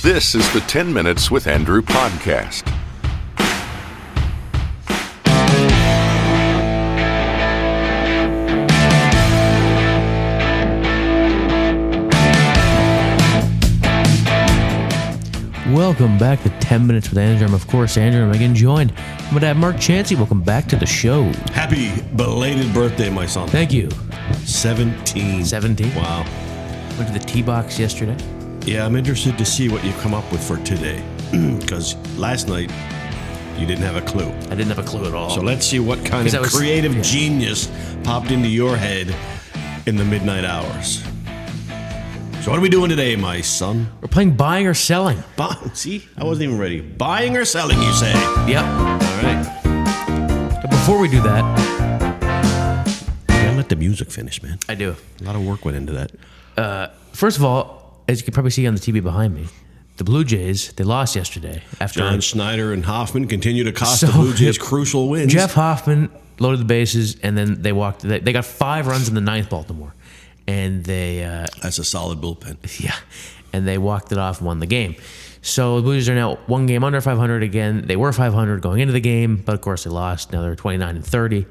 This is the 10 Minutes with Andrew podcast. Welcome back to 10 Minutes with Andrew. I'm, of course, Andrew. I'm again joined. I'm going to have Mark Chansey. Welcome back to the show. Happy belated birthday, my son. Thank you. 17. 17? Wow. Went to the tee box yesterday. Yeah, I'm interested to see what you come up with for today. Because last night, you didn't have a clue. I didn't have a clue at all. So let's see what kind of creative genius popped into your head in the midnight hours. So what are we doing today, my son? We're playing buying or selling. See, I wasn't even ready. Buying or selling, you say? Yep. All right. But before we do that, You gotta let the music finish, man. I do. A lot of work went into that. First of all, as you can probably see on the TV behind me, the Blue Jays, they lost yesterday. After John Schneider and Hoffman continue to cost the Blue Jays crucial wins. Jeff Hoffman loaded the bases, and then they walked. They got 5 runs in the ninth, Baltimore. And they... That's a solid bullpen. Yeah. And they walked it off and won the game. So the Blue Jays are now one game under 500 again. They were 500 going into the game, but of course they lost. Now they're 29-30.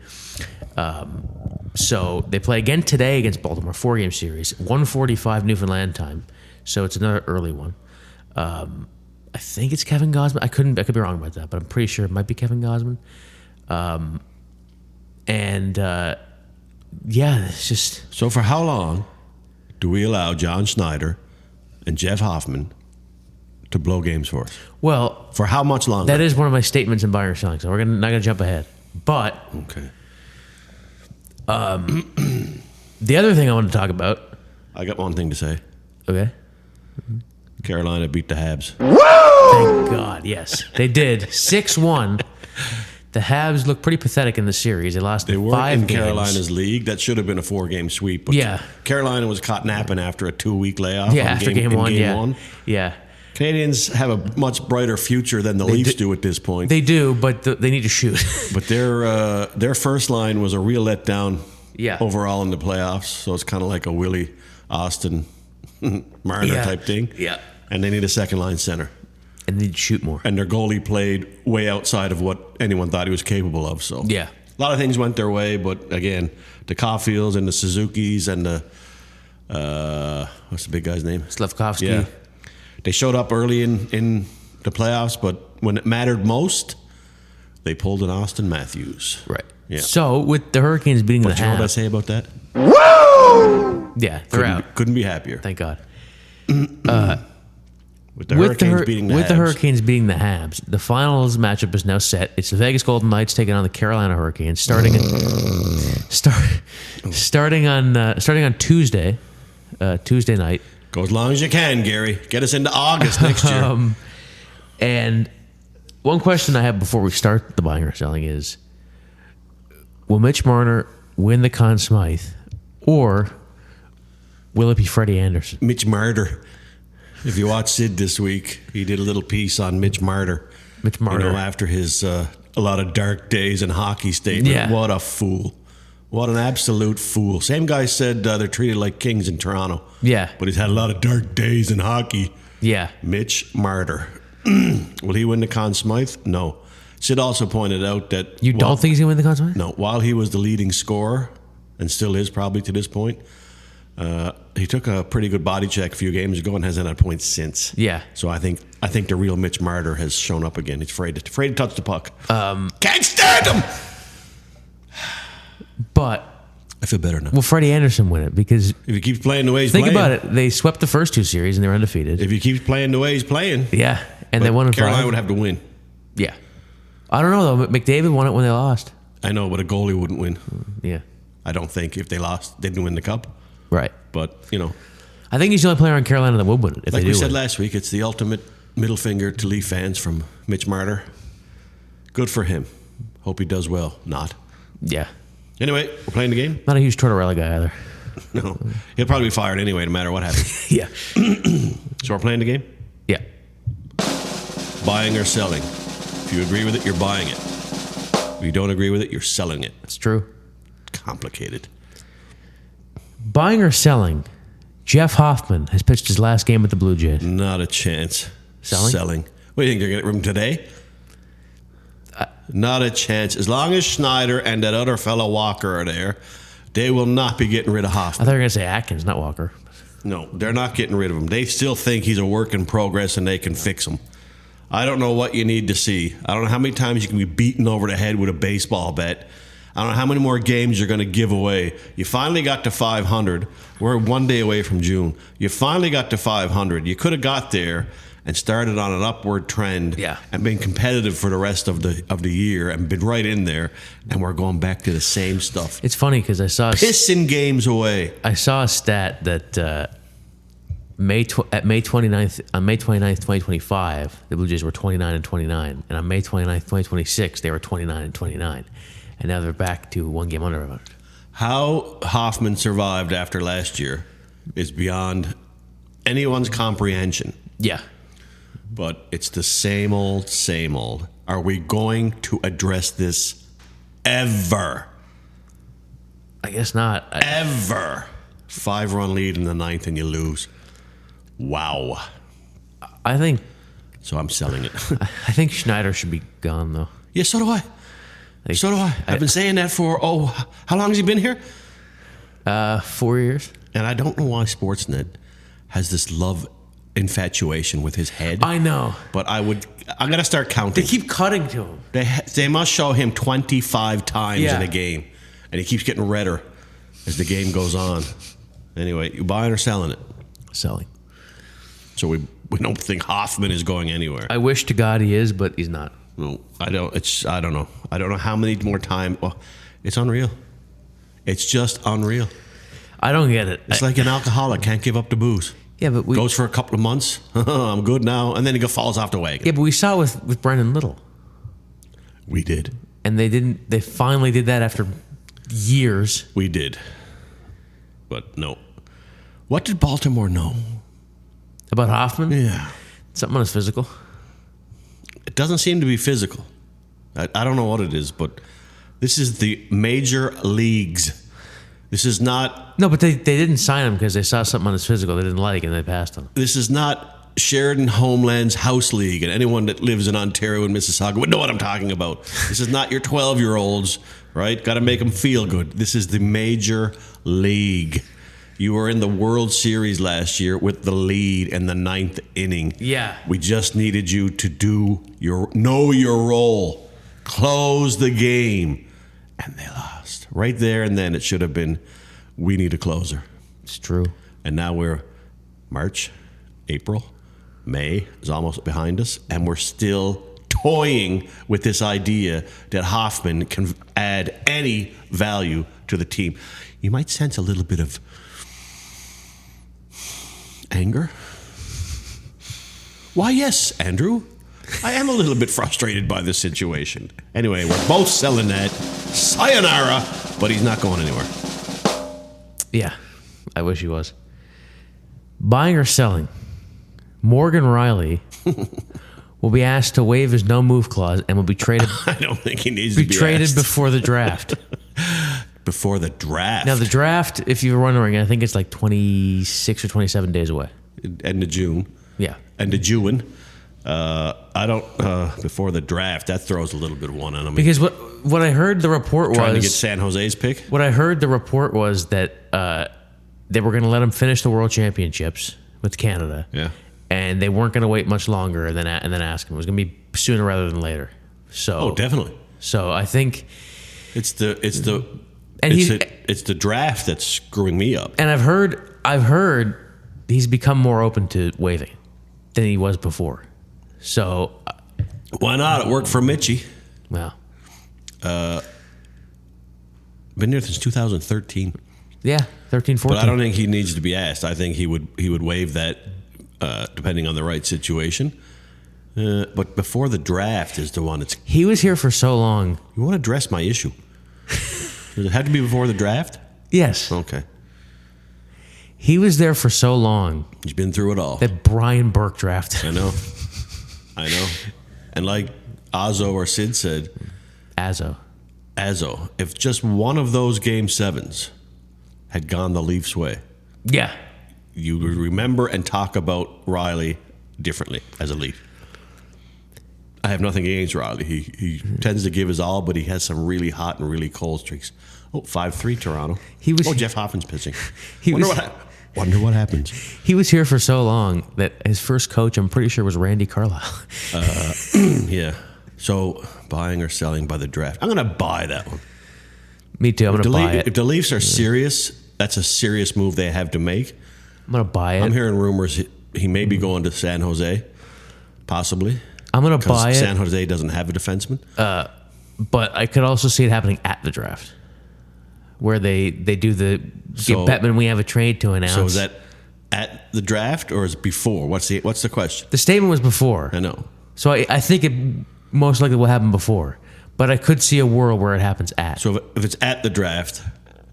So they play again today against Baltimore, 4-game series, 1:45 Newfoundland time. So it's another early one. I think it's Kevin Gausman. I could be wrong about that, but I'm pretty sure it might be Kevin Gausman. Yeah, it's just... So for how long do we allow John Schneider and Jeff Hoffman to blow games for us? Well... For how much longer? That is one of my statements in buying or selling, so we're not going to jump ahead. But... Okay. The other thing I want to talk about... I got one thing to say. Okay. Carolina beat the Habs. Thank God, yes. They did. 6-1. The Habs look pretty pathetic in the series. They lost 5 games. They weren't in Carolina's league. That should have been a 4-game sweep. But yeah. Carolina was caught napping after a 2-week layoff. Yeah, after game one. Yeah. Canadians have a much brighter future than the Leafs do at this point. They do, but they need to shoot. But their first line was a real letdown overall in the playoffs. So it's kind of like a Willie Austin Marner type thing. Yeah. And they need a second line center. And they need to shoot more. And their goalie played way outside of what anyone thought he was capable of. So yeah. A lot of things went their way, but again, the Caulfields and the Suzukis and the what's the big guy's name? Slafkovsky. Yeah. They showed up early in the playoffs, but when it mattered most, they pulled an Austin Matthews. Right. Yeah. So with the Hurricanes beating the Habs, you know what I say about that? Woo! Yeah, they're out. Couldn't be happier. Thank God. With the Hurricanes beating the Habs. With the Hurricanes beating the Habs, the finals matchup is now set. It's the Vegas Golden Knights taking on the Carolina Hurricanes, starting on Tuesday night. Go as long as you can, Gary. Get us into August next year. And one question I have before we start the buying or selling is, will Mitch Marner win the Conn Smythe, or will it be Freddie Anderson? Mitch Marner. If you watch Sid this week, he did a little piece on Mitch Marner. Mitch Marner. You know, after his a lot of dark days in hockey statement. Yeah. What a fool. What an absolute fool. Same guy said they're treated like kings in Toronto. Yeah. But he's had a lot of dark days in hockey. Yeah. Mitch Marner. Will he win the Conn Smythe? No. Sid also pointed out that... You don't think he's going to win the Conn Smythe? No. While he was the leading scorer, and still is probably to this point, he took a pretty good body check a few games ago and hasn't had a point since. Yeah. So I think the real Mitch Marner has shown up again. He's afraid to touch the puck. Can't stand him! But I feel better now. Will Freddie Anderson win it? Because if he keeps playing the way he's playing... playing... Think about it. They swept the first 2 series and they were undefeated. If he keeps playing the way he's playing... Yeah. And they won in 5. Carolina would have to win. Yeah. I don't know, though. McDavid won it when they lost. I know, but a goalie wouldn't win. Yeah. I don't think if they lost, they didn't win the cup. Right. But, you know... I think he's the only player in Carolina that would win it if like they do we said win. Last week, it's the ultimate middle finger to Leaf fans from Mitch Marner. Good for him. Hope he does well. Not. Yeah. Anyway, we're playing the game? Not a huge Tortorella guy either. No. He'll probably be fired anyway, no matter what happens. Yeah. So we're playing the game? Yeah. Buying or selling. If you agree with it, you're buying it. If you don't agree with it, you're selling it. That's true. Complicated. Buying or selling, Jeff Hoffman has pitched his last game with the Blue Jays. Not a chance. Selling? What do you think, they're going to get rid of him today? Not a chance. As long as Schneider and that other fellow Walker are there, they will not be getting rid of Hoffman. I thought you were going to say Atkins, not Walker. No, they're not getting rid of him. They still think he's a work in progress and they can fix him. I don't know what you need to see. I don't know how many times you can be beaten over the head with a baseball bat. I don't know how many more games you're going to give away. You finally got to 500. We're 1 day away from June. You finally got to 500. You could have got there and started on an upward trend and been competitive for the rest of the year and been right in there, and we're going back to the same stuff. It's funny because I saw pissing games away. I saw a stat that May 29th, 2025, the Blue Jays were 29-29, and on May 29th, 2026, they were 29-29, and now they're back to 1 game under 500. How Hoffman survived after last year is beyond anyone's comprehension. Yeah. But it's the same old, same old. Are we going to address this ever? I guess not. Ever. 5-run lead in the 9th and you lose. Wow. I think... So I'm selling it. I think Schneider should be gone, though. Yeah, so do I. So do I. I've been saying that for, how long has he been here? 4 years. And I don't know why Sportsnet has this love infatuation with his head. I know. But I'm going to start counting. They keep cutting to him. They must show him 25 times in a game. And he keeps getting redder as the game goes on. Anyway, you buying or selling it? Selling. So we don't think Hoffman is going anywhere. I wish to God he is, but he's not. No, I don't know. I don't know how many more time. Well, it's unreal. It's just unreal. I don't get it. It's like an alcoholic can't give up the booze. Yeah, but goes for a couple of months. I'm good now, and then he falls off the wagon. Yeah, but we saw with Brendan Little. We did, and they didn't. They finally did that after years. We did, but no. What did Baltimore know about Hoffman? Yeah, something on his physical. It doesn't seem to be physical. I don't know what it is, but this is the major leagues. This is not... No, but they didn't sign him because they saw something on his physical they didn't like and they passed him. This is not Sheridan Homeland's House League, and anyone that lives in Ontario and Mississauga would know what I'm talking about. This is not your 12-year-olds, right? Got to make them feel good. This is the major league. You were in the World Series last year with the lead in the 9th inning. Yeah. We just needed you to know your role. Close the game. And they lost. Right there and then it should have been, we need a closer. It's true. And now we're March, April, May is almost behind us, and we're still toying with this idea that Hoffman can add any value to the team. You might sense a little bit of anger. Why, yes, Andrew. I am a little bit frustrated by this situation. Anyway, we're both selling that. Sayonara, but he's not going anywhere. Yeah, I wish he was. Buying or selling? Morgan Riley will be asked to waive his no-move clause and will be traded. I don't think he needs to be traded asked. Before the draft. Before the draft. Now, the draft, if you were wondering, I think it's like 26 or 27 days away. End of June. Yeah. End of June. I don't. Before the draft, that throws a little bit of one on him. Because what I heard the report was trying to get San Jose's pick. What I heard the report was that they were going to let him finish the World Championships with Canada. Yeah. And they weren't going to wait much longer and then ask him. It was going to be sooner rather than later. So definitely. So I think it's the draft that's screwing me up. And I've heard he's become more open to waiving than he was before. So why not? It worked for Mitchie. Well, been there since 2013. Yeah, 13, 14. But I don't think he needs to be asked. I think he would waive that depending on the right situation. But before the draft is the one that's... He was here for so long. You want to address my issue? Does it have to be before the draft? Yes. Okay. He was there for so long. He's been through it all. That Brian Burke drafted. I know. And like Azzo or Sid said... Azzo. If just one of those Game 7s had gone the Leafs' way... Yeah. You would remember and talk about Riley differently as a Leaf. I have nothing against Riley. He tends to give his all, but he has some really hot and really cold streaks. 5-3 Toronto. Jeff Hoffman's pitching. Wonder what happens. He was here for so long that his first coach, I'm pretty sure, was Randy Carlisle. Yeah. So buying or selling by the draft. I'm going to buy that one. Me too. I'm going to buy it. If the Leafs are serious, that's a serious move they have to make. I'm going to buy it. I'm hearing rumors he may be going to San Jose, possibly. I'm going to buy it. San Jose doesn't have a defenseman. But I could also see it happening at the draft, where they do give Bettman, we have a trade to announce. So is that at the draft or is it before? What's the question? The statement was before. I know. So I think it most likely will happen before. But I could see a world where it happens at. So if it's at the draft,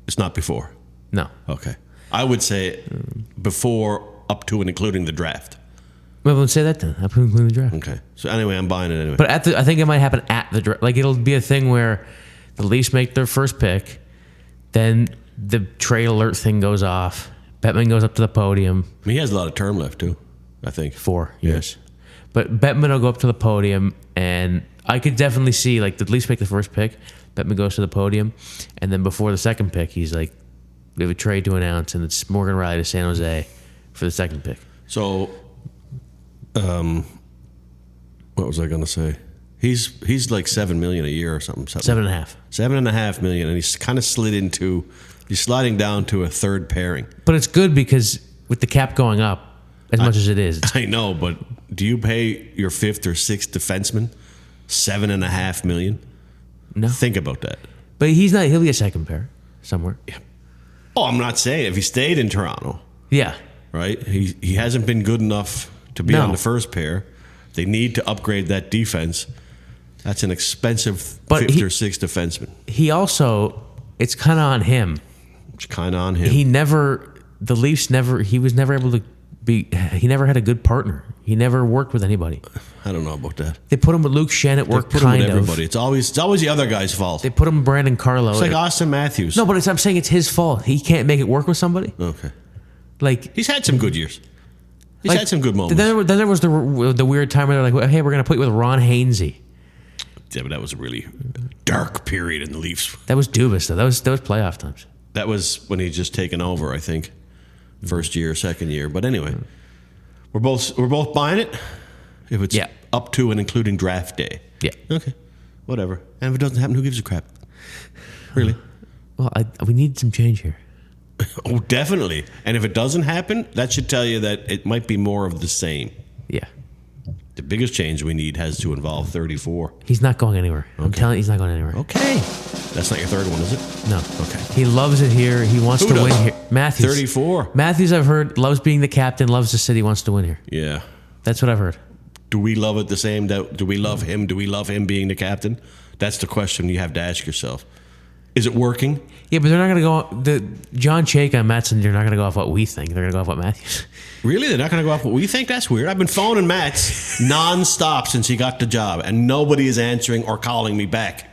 it's not before? No. Okay. I would say before, up to and including the draft. Well, let's say that then. Up to and including the draft. Okay. So anyway, I'm buying it anyway. But I think it might happen at the draft. Like, it'll be a thing where the Leafs make their first pick, then the trade alert thing goes off. Bettman goes up to the podium. I mean, he has a lot of term left, too, I think. 4 years. But Bettman will go up to the podium, and I could definitely see, like, the Leafs make the first pick, Bettman goes to the podium, and then before the second pick, he's like, we have a trade to announce, and it's Morgan Riley to San Jose for the second pick. So, what was I going to say? He's like $7 million a year or something. $7.5. $7.5 million, and he's kind of he's sliding down to a third pairing. But it's good because with the cap going up as much as it is. I know, but do you pay your fifth or sixth defenseman $7.5 million? No. Think about that. But he'll be a second pair somewhere. Yeah. Oh, I'm not saying if he stayed in Toronto. Yeah. Right? He hasn't been good enough to be on the first pair. They need to upgrade that defense. That's an expensive fifth or sixth defenseman. He also, it's kind of on him. It's kind of on him. He was never able to he never had a good partner. He never worked with anybody. I don't know about that. They put him with Luke Shen at work, put him with everybody. It's always the other guy's fault. They put him with Brandon Carlo. It's like Austin Matthews. No, but I'm saying it's his fault. He can't make it work with somebody. Okay. Like, he's had some good years. He's had some good moments. Then there was the weird time where they're like, hey, we're going to put you with Ron Hainsey. Yeah, but that was a really dark period in the Leafs. That was Dubas, though. That was playoff times. That was when he'd just taken over, I think. First year, second year. But anyway, we're both buying it. If it's up to and including draft day. Yeah. Okay. Whatever. And if it doesn't happen, who gives a crap? Really? Well, we need some change here. Oh, definitely. And if it doesn't happen, that should tell you that it might be more of the same. Yeah. The biggest change we need has to involve 34. He's not going anywhere. Okay. I'm telling you, he's not going anywhere. Okay. That's not your third one, is it? No. Okay. He loves it here. He wants to win here. Matthews. 34. Matthews, I've heard, loves being the captain, loves the city, wants to win here. Yeah. That's what I've heard. Do we love it the same? Do we love him? Do we love him being the captain? That's the question you have to ask yourself. Is it working? Yeah, but they're not going to go. John Chayka and Mattson, they're not going to go off what we think. They're going to go off what Matthews. Really? They're not going to go off what we think? That's weird. I've been phoning Matts nonstop since he got the job, and nobody is answering or calling me back.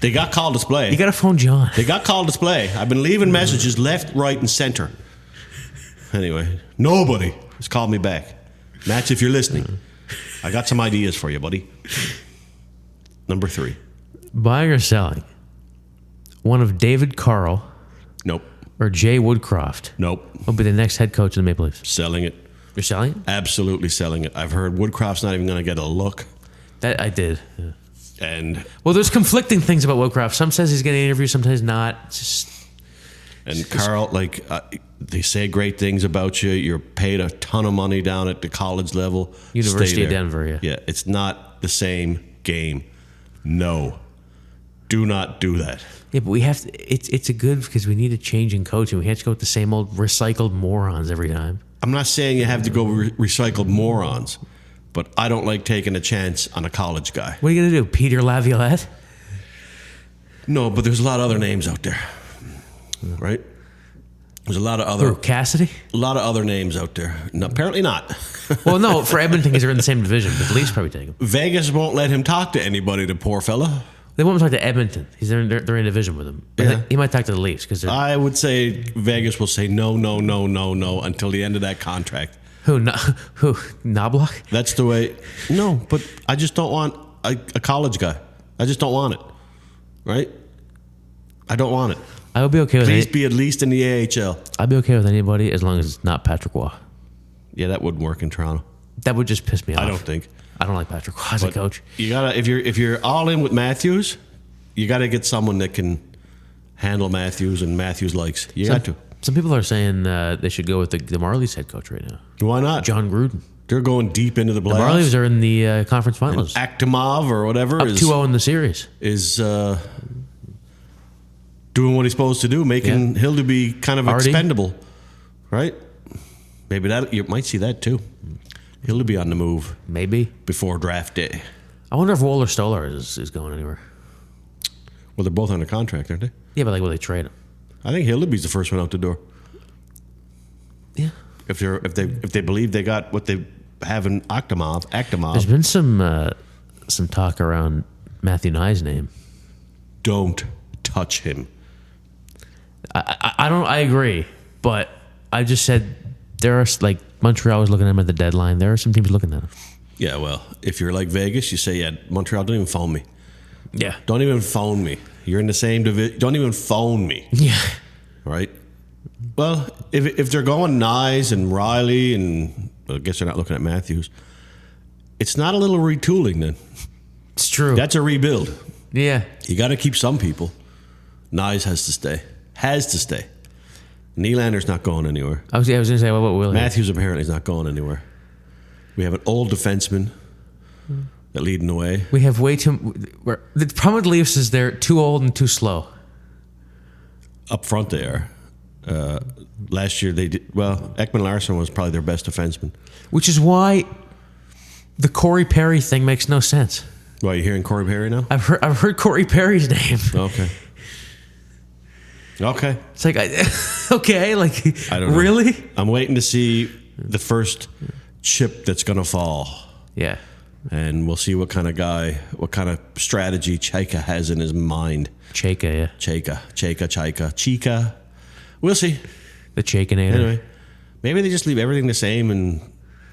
They got call display. You got to phone John. They got call display. I've been leaving messages left, right, and center. Anyway, nobody has called me back. Matts, if you're listening, I got some ideas for you, buddy. Number 3. Buying or selling? One of David Carl. Nope. Or Jay Woodcroft. Nope. Will be the next head coach of the Maple Leafs. Selling it. You're selling it? Absolutely selling it. I've heard Woodcroft's not even going to get a look. That I did. Yeah. And well, there's conflicting things about Woodcroft. Some says he's getting an interview, sometimes not. Carl, they say great things about you. You're paid a ton of money down at the college level. University of Denver, yeah. Yeah, it's not the same game. No. Do not do that. Yeah, but we have to. It's a good because we need a change in coaching. We have to go with the same old recycled morons every time. I'm not saying you have to go recycled morons, but I don't like taking a chance on a college guy. What are you going to do, Peter Laviolette? No, but there's a lot of other names out there, right? There's a lot of other... Who, Cassidy? A lot of other names out there. No, apparently not. Well, no, for Edmonton because they're in the same division, but the Leafs probably take him. Vegas won't let him talk to anybody, the poor fella. They won't talk to Edmonton. They're in division with him. Yeah. He might talk to the Leafs because I would say Vegas will say no until the end of that contract. Who? Knobloch? That's the way. No, but I just don't want a college guy. I just don't want it. Right? I don't want it. I would be okay with Please it. be at least in the AHL. I'd be okay with anybody as long as it's not Patrick Waugh. Yeah, that wouldn't work in Toronto. That would just piss me off. I don't think. I don't like Patrick Waugh as a coach. You gotta if you're all in with Matthews, you gotta get someone that can handle Matthews and Matthews likes. You got to. Some people are saying they should go with the Marlies head coach right now, Why not? John Gruden. They're going deep into the The playoffs. Marlies are in the conference finals. Akhtamov or whatever Up 2-0 in the series. is doing what he's supposed to do, making Hildeby kind of Artie. expendable, right? Maybe that you might see that too. Hildeby on the move Maybe. before draft day. I wonder if Wohler Stolar is going anywhere. Well, they're both under contract, aren't they? Yeah, but like, will they trade him? I think Hildeby's the first one out the door. Yeah. If they believe they got what they have in Akhtamov. There's been some talk around Matthew Nye's name. Don't touch him. I agree, but I just said there are, like, Montreal was looking at him at the deadline. There are some teams looking at him. Yeah, well, if you're like Vegas, you say, yeah, Montreal, don't even phone me. Yeah. Don't even phone me. You're in the same division. Don't even phone me. Yeah. Right? Well, if they're going Nyes and Riley, and well, I guess they're not looking at Matthews, it's not a little retooling then. It's true. That's a rebuild. Yeah. You got to keep some people. Nyes has to stay. Has to stay. Nylander's not going anywhere. I was going to say, what about Willie? Matthews apparently is not going anywhere. We have an old defenseman that leading the way. We have way too. The problem with Leafs is they're too old and too slow. Up front they are. Last year they did well. Ekman Larsson was probably their best defenseman. Which is why the Corey Perry thing makes no sense. Why, you hearing Corey Perry now? I've heard Corey Perry's name. Okay. Okay. It's like, okay, like, I don't know. really? I'm waiting to see the first chip that's going to fall. Yeah. And we'll see what kind of guy, what kind of strategy Chaika has in his mind. Chaka, yeah. Chika. We'll see. The Chakinator. Anyway, maybe they just leave everything the same, and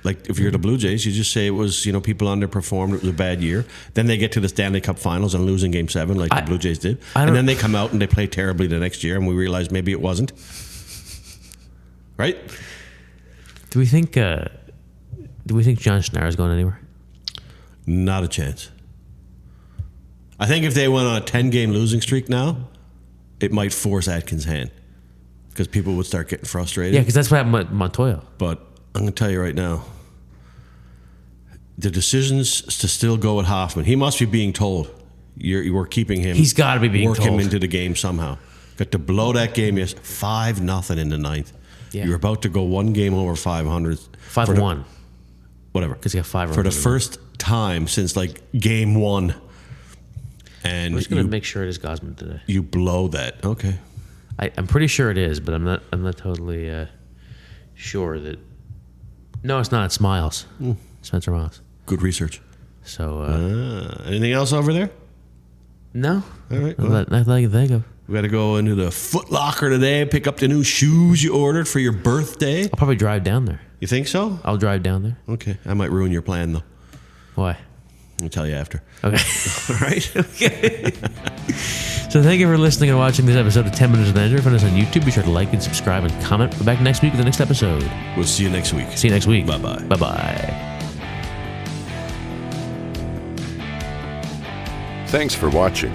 like if you're the Blue Jays, you just say it was, people underperformed, it was a bad year. Then they get to the Stanley Cup Finals and lose in Game 7 like the Blue Jays did. And then they come out and they play terribly the next year, and we realize maybe it wasn't. Right? Do we think John Schneider is going anywhere? Not a chance. I think if they went on a 10-game losing streak now, it might force Atkins' hand because people would start getting frustrated. Yeah, because that's what happened with Montoya. But I'm going to tell you right now, the decisions to still go with Hoffman, he must be being told you were keeping him. He's got to be being work told. him into the game somehow. Got to blow that game, 5-0 in the ninth. Yeah. You're about to go one game over 500. 5-1. Whatever. Because he got 5 for the first time since like game 1. And I'm just going to make sure it is Gosman today. You blow that. Okay. I'm pretty sure it is, but I'm not totally sure that. No, it's not. It's Miles. Spencer Miles. Good research. So. Anything else over there? No. All right. Not that I can think of. We got to go into the Foot Locker today, pick up the new shoes you ordered for your birthday. I'll probably drive down there. You think so? I'll drive down there. Okay. I might ruin your plan, though. Why? I'll tell you after. Okay. All right? Okay. So thank you for listening and watching this episode of 10 Minutes with Andrew. Find us on YouTube. Be sure to like and subscribe and comment. We're back next week with the next episode. We'll see you next week. See you next week. Bye-bye. Bye-bye. Thanks for watching.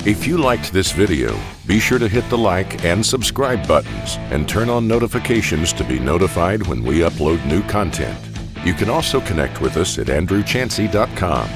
If you liked this video, be sure to hit the like and subscribe buttons and turn on notifications to be notified when we upload new content. You can also connect with us at andrewchansey.com.